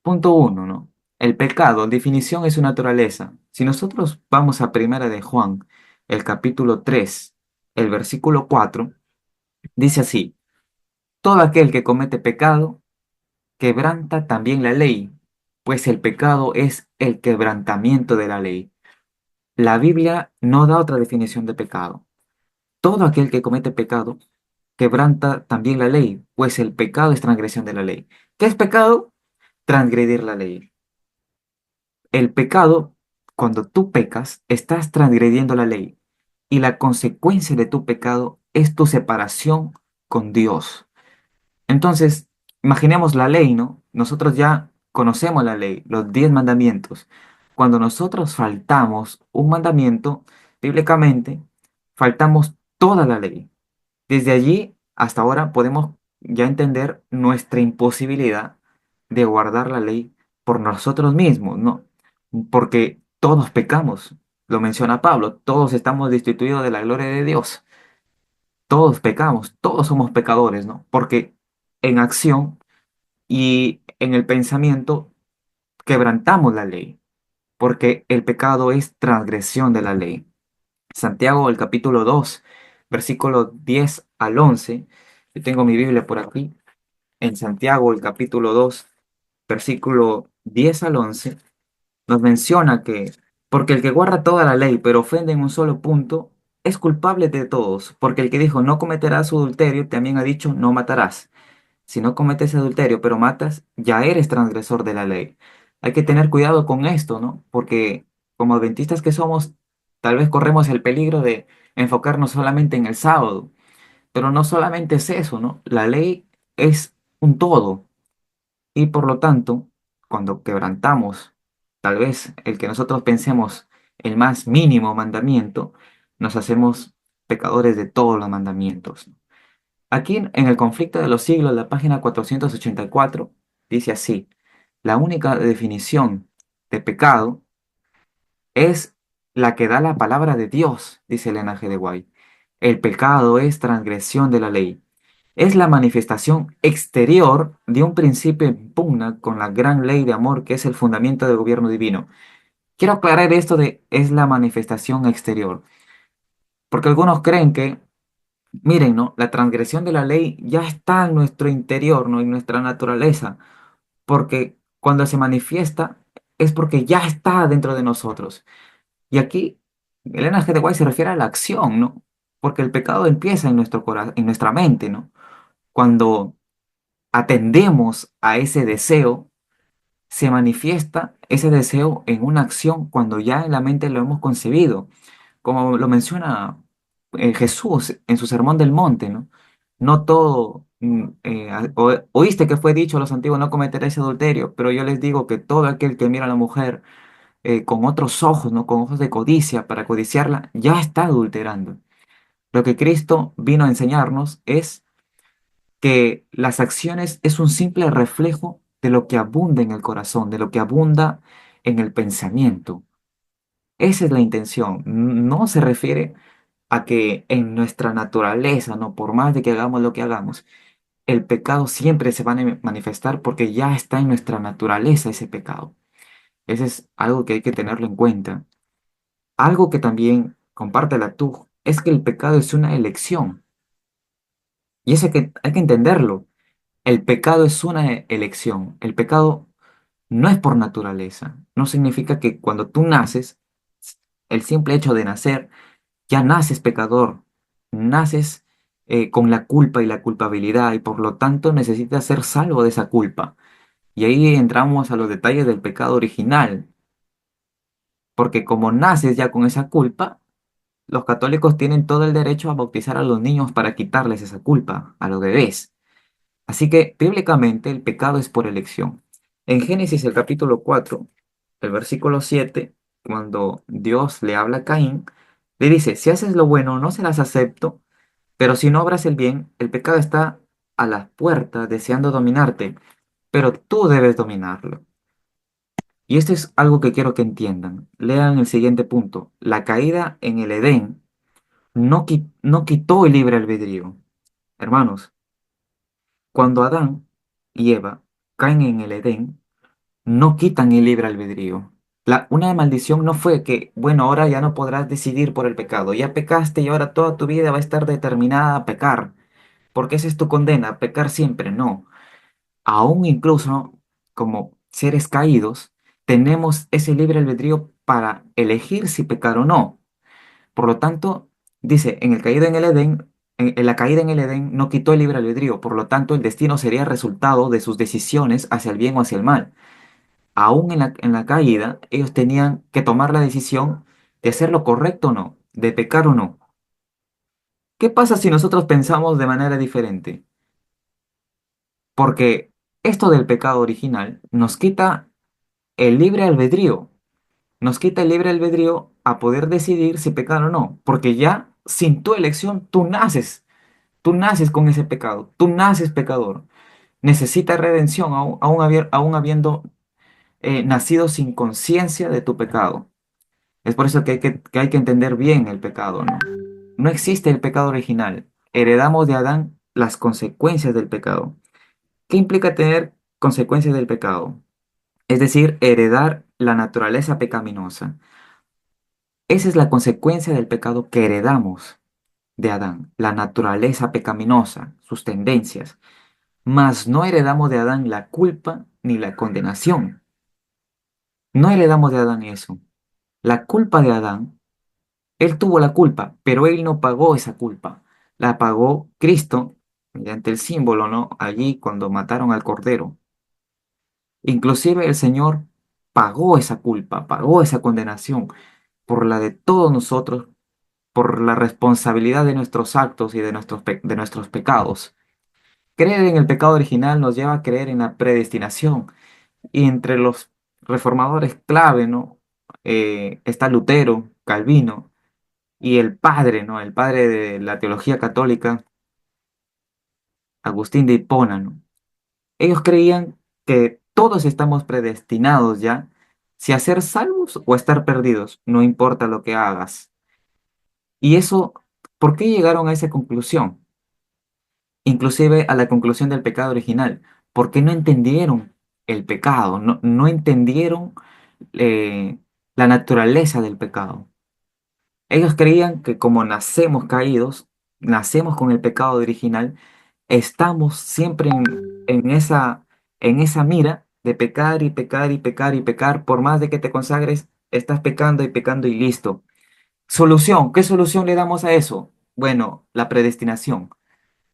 Punto uno, ¿no? El pecado, definición es su naturaleza. Si nosotros vamos a Primera de Juan, el capítulo 3, el versículo 4, dice así: todo aquel que comete pecado quebranta también la ley, pues el pecado es el quebrantamiento de la ley. La Biblia no da otra definición de pecado. Todo aquel que comete pecado quebranta también la ley, pues el pecado es transgresión de la ley. ¿Qué es pecado? Transgredir la ley. El pecado, cuando tú pecas, estás transgrediendo la ley y la consecuencia de tu pecado es tu separación con Dios. Entonces, imaginemos la ley, ¿no? Nosotros ya conocemos la ley, los 10 mandamientos. Cuando nosotros faltamos un mandamiento, bíblicamente, faltamos toda la ley. Desde allí hasta ahora podemos ya entender nuestra imposibilidad de guardar la ley por nosotros mismos, ¿no? Porque todos pecamos, lo menciona Pablo, todos estamos destituidos de la gloria de Dios, todos pecamos, todos somos pecadores, ¿no? Porque en acción y en el pensamiento quebrantamos la ley, porque el pecado es transgresión de la ley. Santiago, el capítulo 2, versículo 10 al 11. Yo tengo mi Biblia por aquí. En Santiago, el capítulo 2, versículo 10 al 11, nos menciona que, porque el que guarda toda la ley, pero ofende en un solo punto, es culpable de todos, porque el que dijo no cometerás adulterio, también ha dicho no matarás. Si no cometes adulterio, pero matas, ya eres transgresor de la ley. Hay que tener cuidado con esto, ¿no? Porque como adventistas que somos, tal vez corremos el peligro de enfocarnos solamente en el sábado, pero no solamente es eso, ¿no? La ley es un todo y por lo tanto, cuando quebrantamos, tal vez el que nosotros pensemos el más mínimo mandamiento, nos hacemos pecadores de todos los mandamientos. Aquí en el conflicto de los siglos, la página 484 dice así: la única definición de pecado es la que da la palabra de Dios, dice Elena G. de White. El pecado es transgresión de la ley. Es la manifestación exterior de un principio en pugna con la gran ley de amor que es el fundamento del gobierno divino. Quiero aclarar esto de es la manifestación exterior, porque algunos creen que, miren, ¿no? La transgresión de la ley ya está en nuestro interior, ¿no? En nuestra naturaleza, porque cuando se manifiesta es porque ya está dentro de nosotros. Y aquí Elena G. de White se refiere a la acción, ¿no? Porque el pecado empieza en nuestro corazón, en nuestra mente, ¿no? Cuando atendemos a ese deseo, se manifiesta ese deseo en una acción cuando ya en la mente lo hemos concebido, como lo menciona Jesús en su Sermón del Monte, ¿no? No todo, oíste que fue dicho a los antiguos, no cometeréis adulterio, pero yo les digo que todo aquel que mira a la mujer con otros ojos, ¿no? Con ojos de codicia, para codiciarla, ya está adulterando. Lo que Cristo vino a enseñarnos es que las acciones es un simple reflejo de lo que abunda en el corazón, de lo que abunda en el pensamiento. Esa es la intención. No se refiere a que en nuestra naturaleza, no por más de que hagamos lo que hagamos, el pecado siempre se va a manifestar porque ya está en nuestra naturaleza ese pecado. Ese es algo que hay que tenerlo en cuenta. Algo que también, compártela tú, es que el pecado es una elección. Y eso que hay que entenderlo. El pecado es una elección. El pecado no es por naturaleza. No significa que cuando tú naces, el simple hecho de nacer, ya naces pecador. Naces con la culpa y la culpabilidad y por lo tanto necesitas ser salvo de esa culpa. Y ahí entramos a los detalles del pecado original. Porque como naces ya con esa culpa, los católicos tienen todo el derecho a bautizar a los niños para quitarles esa culpa, a los bebés. Así que bíblicamente el pecado es por elección. En Génesis el capítulo 4, el versículo 7, cuando Dios le habla a Caín, le dice, si haces lo bueno no serás acepto, pero si no obras el bien, el pecado está a las puertas deseando dominarte, pero tú debes dominarlo. Y esto es algo que quiero que entiendan. Lean el siguiente punto. La caída en el Edén no quitó el libre albedrío. Hermanos, cuando Adán y Eva caen en el Edén, no quitan el libre albedrío. Una maldición no fue que, bueno, ahora ya no podrás decidir por el pecado. Ya pecaste y ahora toda tu vida va a estar determinada a pecar, porque esa es tu condena, pecar siempre. No. Aún incluso como seres caídos, tenemos ese libre albedrío para elegir si pecar o no. Por lo tanto, dice, en el caído en el Edén, en la caída en el Edén no quitó el libre albedrío, por lo tanto el destino sería resultado de sus decisiones hacia el bien o hacia el mal. Aún en la caída, ellos tenían que tomar la decisión de hacer lo correcto o no, de pecar o no. ¿Qué pasa si nosotros pensamos de manera diferente? Porque esto del pecado original nos quita el libre albedrío, nos quita el libre albedrío a poder decidir si pecar o no, porque ya sin tu elección tú naces con ese pecado, tú naces pecador, necesitas redención aún habiendo nacido sin conciencia de tu pecado. Es por eso que hay que entender bien el pecado, ¿no? No existe el pecado original, heredamos de Adán las consecuencias del pecado. ¿Qué implica tener consecuencias del pecado? Es decir, heredar la naturaleza pecaminosa. Esa es la consecuencia del pecado que heredamos de Adán, la naturaleza pecaminosa, sus tendencias. Mas no heredamos de Adán la culpa ni la condenación. No heredamos de Adán eso. La culpa de Adán, él tuvo la culpa, pero él no pagó esa culpa. La pagó Cristo mediante el símbolo, ¿no? Allí cuando mataron al cordero. Inclusive el Señor pagó esa culpa, pagó esa condenación por la de todos nosotros, por la responsabilidad de nuestros actos y de de nuestros pecados. Creer en el pecado original nos lleva a creer en la predestinación. Y entre los reformadores clave, ¿no? Está Lutero, Calvino y el padre, ¿no? El padre de la teología católica, Agustín de Hipona, ¿no? Ellos creían que todos estamos predestinados ya, si a ser salvos o a estar perdidos, no importa lo que hagas. Y eso, ¿por qué llegaron a esa conclusión? Inclusive a la conclusión del pecado original, porque no entendieron el pecado, no entendieron eh, la naturaleza del pecado. Ellos creían que como nacemos caídos, nacemos con el pecado original, estamos siempre en esa mira de pecar y pecar y pecar y pecar, por más de que te consagres, estás pecando y listo. Solución, ¿qué solución le damos a eso? Bueno, la predestinación.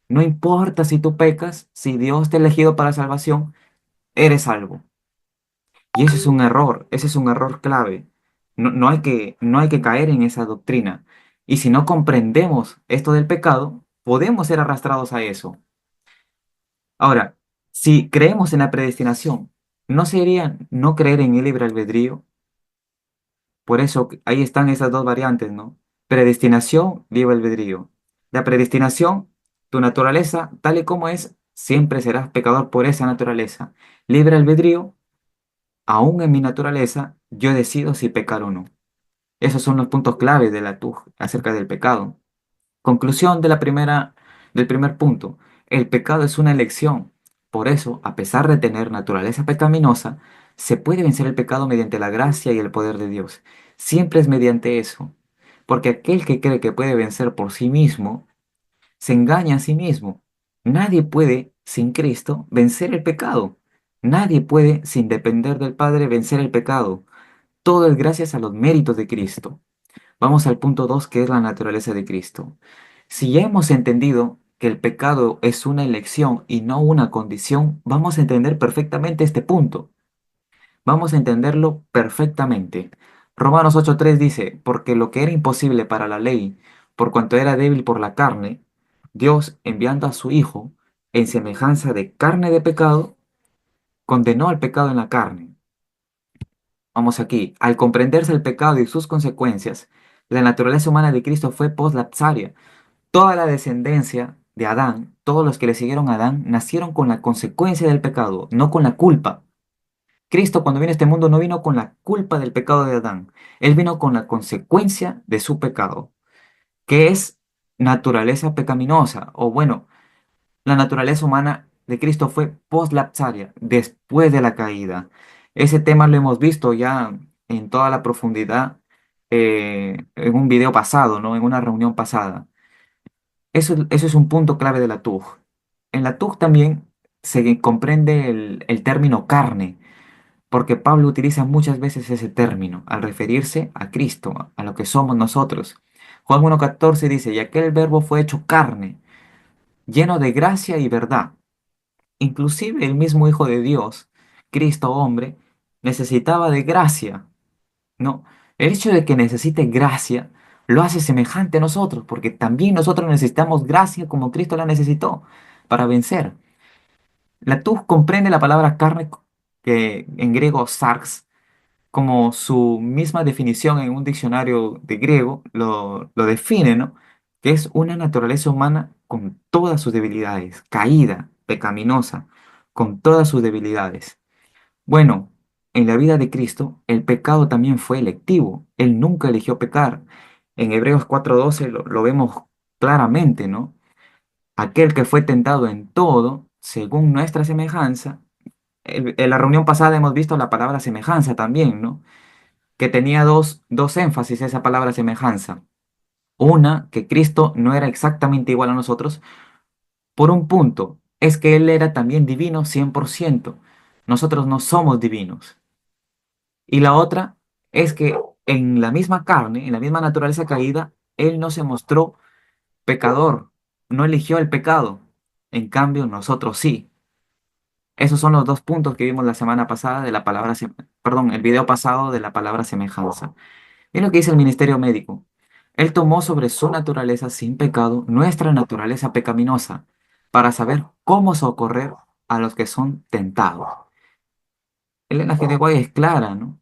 No importa si tú pecas, si Dios te ha elegido para salvación, eres salvo. Y ese es un error, ese es un error clave. No hay que caer en esa doctrina. Y si no comprendemos esto del pecado, podemos ser arrastrados a eso. Ahora, si creemos en la predestinación, ¿no sería no creer en el libre albedrío? Por eso ahí están esas dos variantes, ¿no? Predestinación, libre albedrío. La predestinación, tu naturaleza, tal y como es, siempre serás pecador por esa naturaleza. Libre albedrío, aún en mi naturaleza, yo decido si pecar o no. Esos son los puntos claves de la TUG acerca del pecado. Conclusión del primer punto. El pecado es una elección. Por eso, a pesar de tener naturaleza pecaminosa, se puede vencer el pecado mediante la gracia y el poder de Dios. Siempre es mediante eso. Porque aquel que cree que puede vencer por sí mismo, se engaña a sí mismo. Nadie puede, sin Cristo, vencer el pecado. Nadie puede, sin depender del Padre, vencer el pecado. Todo es gracias a los méritos de Cristo. Vamos al punto 2, que es la naturaleza de Cristo. Si ya hemos entendido que el pecado es una elección y no una condición, vamos a entender perfectamente este punto. Vamos a entenderlo perfectamente. Romanos 8:3 dice, porque lo que era imposible para la ley, por cuanto era débil por la carne, Dios, enviando a su Hijo en semejanza de carne de pecado, condenó al pecado en la carne. Vamos aquí, al comprenderse el pecado y sus consecuencias, la naturaleza humana de Cristo fue poslapsaria. Toda la descendencia de Adán, todos los que le siguieron a Adán, nacieron con la consecuencia del pecado, no con la culpa. Cristo cuando vino a este mundo no vino con la culpa del pecado de Adán, Él vino con la consecuencia de su pecado, que es naturaleza pecaminosa, o bueno, la naturaleza humana de Cristo fue poslapsaria, después de la caída. Ese tema lo hemos visto ya en toda la profundidad en un video pasado, ¿no? En una reunión pasada. Eso es un punto clave de la TUG. En la TUG también se comprende el término carne, porque Pablo utiliza muchas veces ese término al referirse a Cristo, a lo que somos nosotros. Juan 1.14 dice, y aquel verbo fue hecho carne, lleno de gracia y verdad. Inclusive el mismo Hijo de Dios, Cristo hombre, necesitaba de gracia, ¿no? El hecho de que necesite gracia lo hace semejante a nosotros, porque también nosotros necesitamos gracia como Cristo la necesitó para vencer. La TUG comprende la palabra carne, que en griego sarx, como su misma definición en un diccionario de griego lo define, ¿no? Que es una naturaleza humana con todas sus debilidades, caída, pecaminosa, con todas sus debilidades. Bueno, en la vida de Cristo, el pecado también fue electivo. Él nunca eligió pecar. En Hebreos 4:12 lo vemos claramente, ¿no? Aquel que fue tentado en todo, según nuestra semejanza. En la reunión pasada hemos visto la palabra semejanza también, ¿no? Que tenía dos énfasis esa palabra semejanza. Una, que Cristo no era exactamente igual a nosotros, por un punto, es que Él era también divino 100%. Nosotros no somos divinos. Y la otra es que en la misma carne, en la misma naturaleza caída, Él no se mostró pecador, no eligió el pecado. En cambio, nosotros sí. Esos son los dos puntos que vimos la semana pasada de la palabra, perdón, el video pasado de la palabra semejanza. Es lo que dice el ministerio médico. Él tomó sobre su naturaleza sin pecado nuestra naturaleza pecaminosa para saber cómo socorrer a los que son tentados. Elena G. de Guay es clara, ¿no?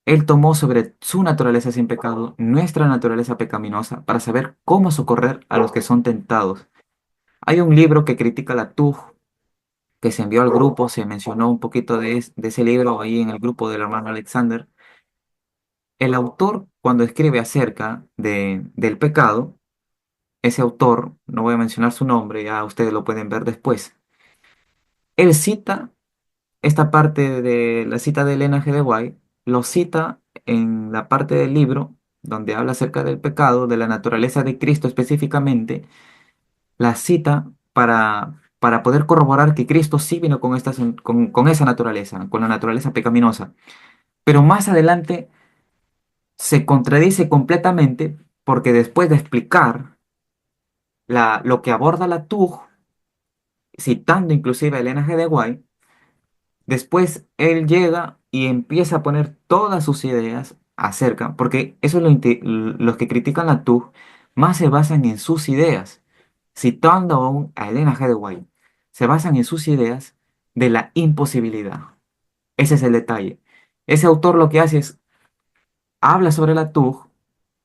Él tomó sobre su naturaleza sin pecado nuestra naturaleza pecaminosa para saber cómo socorrer a los que son tentados. Hay un libro que critica la TUG que se envió al grupo, se mencionó un poquito de ese libro ahí en el grupo del hermano Alexander. El autor, cuando escribe acerca del pecado, ese autor, no voy a mencionar su nombre, ya ustedes lo pueden ver después, él cita esta parte de la cita de Elena G. de White, lo cita en la parte del libro donde habla acerca del pecado, de la naturaleza de Cristo específicamente, la cita para poder corroborar que Cristo sí vino con esa naturaleza, con la naturaleza pecaminosa. Pero más adelante se contradice completamente porque después de explicar lo que aborda la TUG, citando inclusive a Elena G. de White, después él llega y empieza a poner todas sus ideas acerca, porque eso es los que critican la TUG, más se basan en sus ideas, citando aún a Elena G. de White, se basan en sus ideas de la imposibilidad. Ese es el detalle. Ese autor lo que hace es habla sobre la TUG,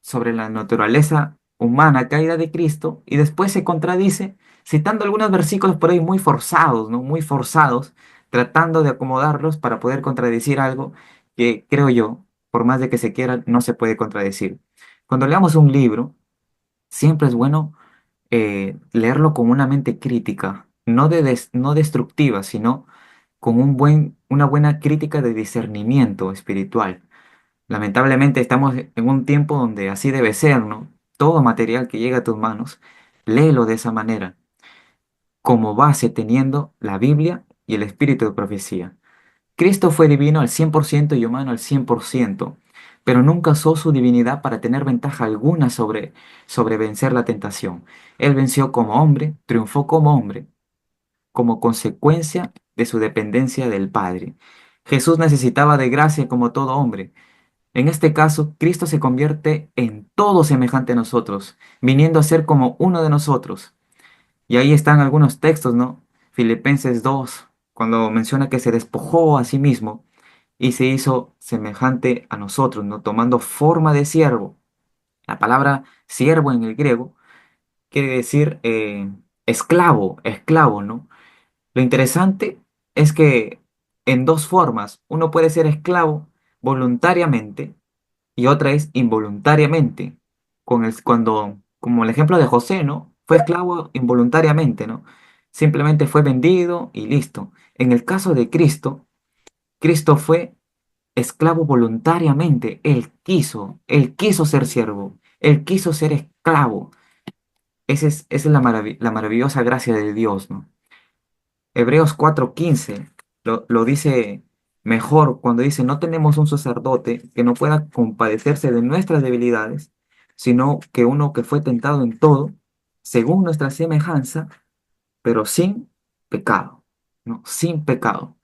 sobre la naturaleza humana caída de Cristo, y después se contradice citando algunos versículos por ahí muy forzados, ¿no? Muy forzados, tratando de acomodarlos para poder contradecir algo que creo yo, por más de que se quiera, no se puede contradecir. Cuando leamos un libro, siempre es bueno leerlo con una mente crítica, no destructiva, sino con una buena crítica de discernimiento espiritual. Lamentablemente estamos en un tiempo donde así debe ser, ¿no? Todo material que llega a tus manos, léelo de esa manera, como base teniendo la Biblia y el espíritu de profecía. Cristo fue divino al 100% y humano al 100%, pero nunca usó su divinidad para tener ventaja alguna sobre vencer la tentación. Él venció como hombre, triunfó como hombre, como consecuencia de su dependencia del Padre. Jesús necesitaba de gracia como todo hombre. En este caso, Cristo se convierte en todo semejante a nosotros, viniendo a ser como uno de nosotros. Y ahí están algunos textos, ¿no? Filipenses 2, cuando menciona que se despojó a sí mismo y se hizo semejante a nosotros, ¿no? Tomando forma de siervo. La palabra siervo en el griego quiere decir esclavo, esclavo, ¿no? Lo interesante es que en dos formas, uno puede ser esclavo voluntariamente y otra es involuntariamente, como el ejemplo de José, ¿no? Fue esclavo involuntariamente, ¿no? Simplemente fue vendido y listo. En el caso de Cristo, Cristo fue esclavo voluntariamente. Él quiso ser siervo, él quiso ser esclavo. Esa es la maravillosa gracia de Dios, ¿no? Hebreos 4:15 lo dice mejor cuando dice, no tenemos un sacerdote que no pueda compadecerse de nuestras debilidades, sino que uno que fue tentado en todo, según nuestra semejanza, pero sin pecado, ¿no? Sin pecado.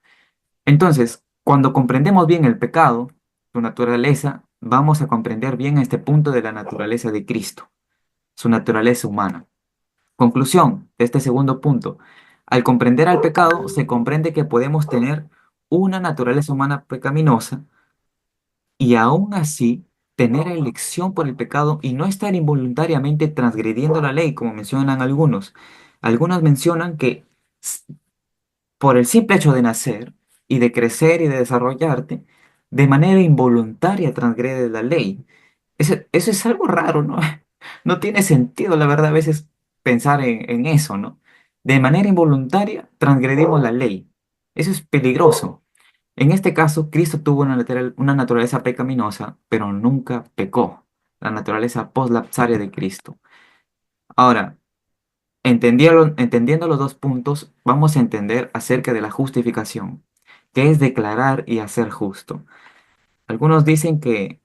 Entonces, cuando comprendemos bien el pecado, su naturaleza, vamos a comprender bien este punto de la naturaleza de Cristo, su naturaleza humana. Conclusión de este segundo punto. Al comprender al pecado, se comprende que podemos tener una naturaleza humana pecaminosa y aún así tener elección por el pecado y no estar involuntariamente transgrediendo la ley, como mencionan algunos. Algunos mencionan que por el simple hecho de nacer y de crecer y de desarrollarte, de manera involuntaria transgrede la ley. Eso es algo raro, ¿no? No tiene sentido, la verdad, a veces pensar en eso, ¿no? De manera involuntaria transgredimos la ley. Eso es peligroso. En este caso, Cristo tuvo una naturaleza pecaminosa, pero nunca pecó. La naturaleza poslapsaria de Cristo. Ahora, entendiendo los dos puntos, vamos a entender acerca de la justificación, que es declarar y hacer justo. Algunos dicen que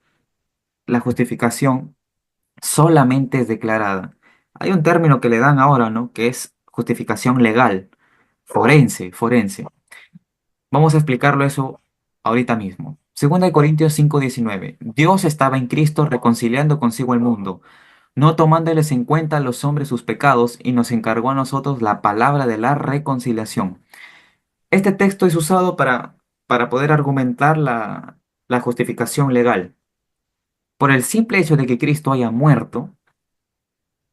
la justificación solamente es declarada. Hay un término que le dan ahora, ¿no? Que es justificación legal, forense. Vamos a explicarlo eso ahorita mismo. Segunda de Corintios 5:19. Dios estaba en Cristo reconciliando consigo el mundo, no tomándoles en cuenta a los hombres sus pecados, y nos encargó a nosotros la palabra de la reconciliación. Este texto es usado para poder argumentar la justificación legal. Por el simple hecho de que Cristo haya muerto,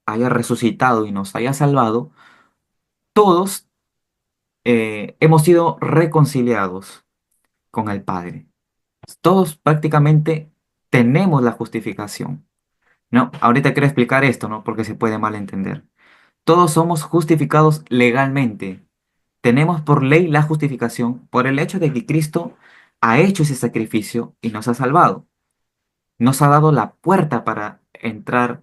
haya resucitado y nos haya salvado, todos hemos sido reconciliados con el Padre. Todos prácticamente tenemos la justificación. No, ahorita quiero explicar esto, ¿no? Porque se puede malentender. Todos somos justificados legalmente. Tenemos por ley la justificación por el hecho de que Cristo ha hecho ese sacrificio y nos ha salvado. Nos ha dado la puerta para entrar,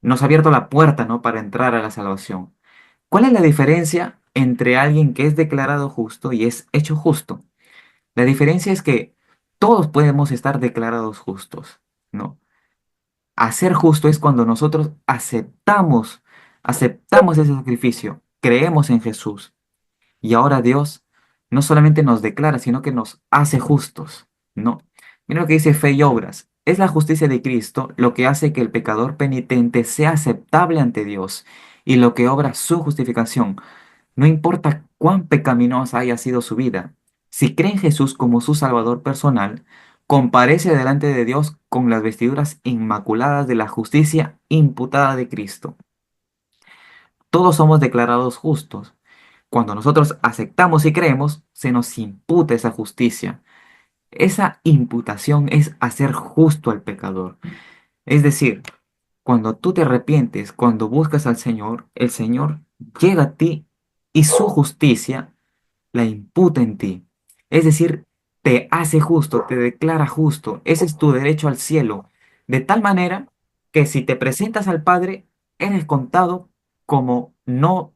nos ha abierto la puerta, ¿no? Para entrar a la salvación. ¿Cuál es la diferencia entre alguien que es declarado justo y es hecho justo? La diferencia es que todos podemos estar declarados justos, ¿no? Hacer justo es cuando nosotros aceptamos ese sacrificio, creemos en Jesús. Y ahora Dios no solamente nos declara, sino que nos hace justos, ¿no? Mira lo que dice fe y obras. Es la justicia de Cristo lo que hace que el pecador penitente sea aceptable ante Dios y lo que obra su justificación. No importa cuán pecaminosa haya sido su vida, si cree en Jesús como su Salvador personal, comparece delante de Dios con las vestiduras inmaculadas de la justicia imputada de Cristo. Todos somos declarados justos. Cuando nosotros aceptamos y creemos, se nos imputa esa justicia. Esa imputación es hacer justo al pecador. Es decir, cuando tú te arrepientes, cuando buscas al Señor, el Señor llega a ti y su justicia la imputa en ti. Es decir, te hace justo, te declara justo. Ese es tu derecho al cielo. De tal manera que si te presentas al Padre, eres contado como no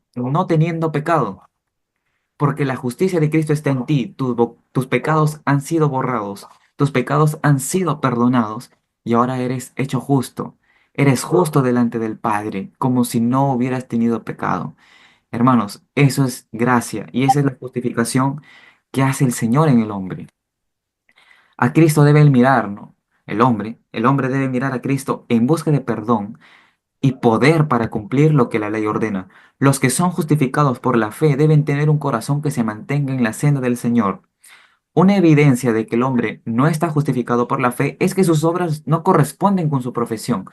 teniendo pecado. Porque la justicia de Cristo está en ti. Tus pecados han sido borrados. Tus pecados han sido perdonados. Y ahora eres hecho justo. Eres justo delante del Padre, como si no hubieras tenido pecado. Hermanos, eso es gracia y esa es la justificación que hace el Señor en el hombre. A Cristo debe el mirar, ¿no? El hombre debe mirar a Cristo en busca de perdón y poder para cumplir lo que la ley ordena. Los que son justificados por la fe deben tener un corazón que se mantenga en la senda del Señor. Una evidencia de que el hombre no está justificado por la fe es que sus obras no corresponden con su profesión.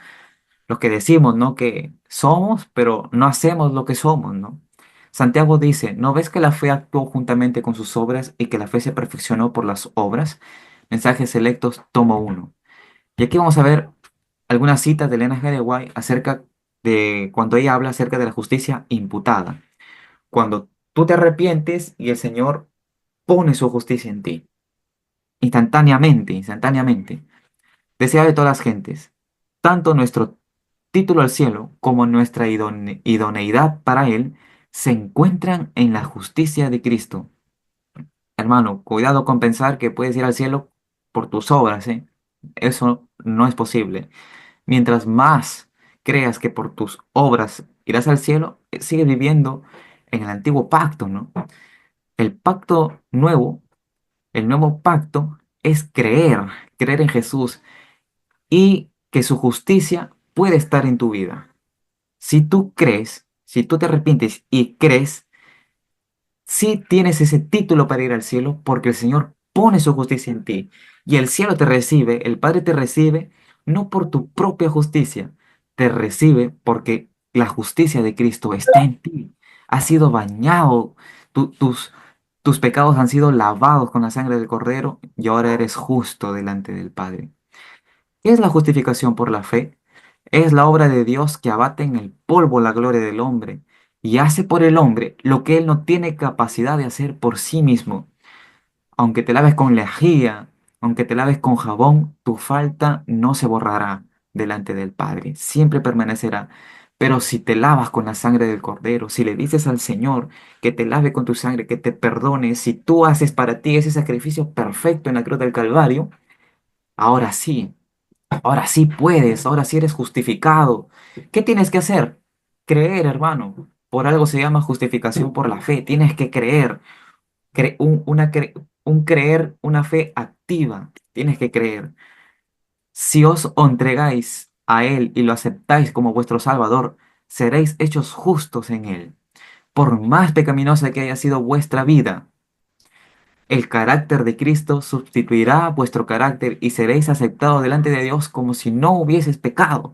Lo que decimos, ¿no? Que somos, pero no hacemos lo que somos, ¿no? Santiago dice, ¿no ves que la fe actuó juntamente con sus obras y que la fe se perfeccionó por las obras? Mensajes selectos, tomo uno. Y aquí vamos a ver algunas citas de Elena G. de White acerca de cuando ella habla acerca de la justicia imputada. Cuando tú te arrepientes y el Señor pone su justicia en ti. instantáneamente, instantáneamente. Desea de todas las gentes, tanto nuestro título al cielo como nuestra idoneidad para Él se encuentran en la justicia de Cristo. Hermano, cuidado con pensar que puedes ir al cielo por tus obras, ¿eh? Eso no es posible. Mientras más creas que por tus obras irás al cielo, sigue viviendo en el antiguo pacto, ¿no? El pacto nuevo, el nuevo pacto es creer en Jesús y que su justicia puede estar en tu vida. Si tú crees, si tú te arrepientes y crees, sí tienes ese título para ir al cielo porque el Señor pone su justicia en ti y el cielo te recibe, el Padre te recibe, no por tu propia justicia, te recibe porque la justicia de Cristo está en ti. Has sido bañado, tus pecados han sido lavados con la sangre del Cordero y ahora eres justo delante del Padre. ¿Qué es la justificación por la fe? Es la obra de Dios que abate en el polvo la gloria del hombre y hace por el hombre lo que él no tiene capacidad de hacer por sí mismo. Aunque te laves con lejía, aunque te laves con jabón, tu falta no se borrará delante del Padre, siempre permanecerá. Pero si te lavas con la sangre del Cordero, si le dices al Señor que te lave con tu sangre, que te perdone, si tú haces para ti ese sacrificio perfecto en la cruz del Calvario, ahora sí. Ahora sí puedes, ahora sí eres justificado. ¿Qué tienes que hacer? Creer, hermano. Por algo se llama justificación por la fe. Tienes que creer. Un creer, una fe activa. Tienes que creer. Si os entregáis a Él y lo aceptáis como vuestro Salvador, seréis hechos justos en Él. Por más pecaminosa que haya sido vuestra vida, el carácter de Cristo sustituirá vuestro carácter y seréis aceptados delante de Dios como si no hubieses pecado.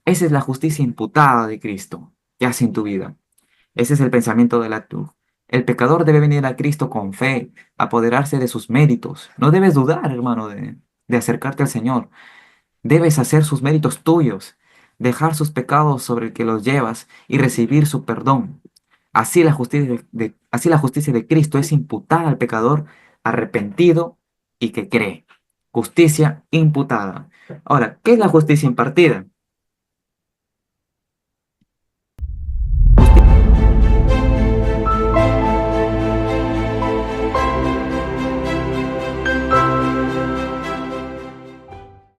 Esa es la justicia imputada de Cristo que hace en tu vida. Ese es el pensamiento de la tu. El pecador debe venir a Cristo con fe, apoderarse de sus méritos. No debes dudar, hermano, de acercarte al Señor. Debes hacer sus méritos tuyos, dejar sus pecados sobre el que los llevas y recibir su perdón. Así la justicia de Cristo es imputada al pecador arrepentido y que cree. Justicia imputada. Ahora, ¿qué es la justicia impartida?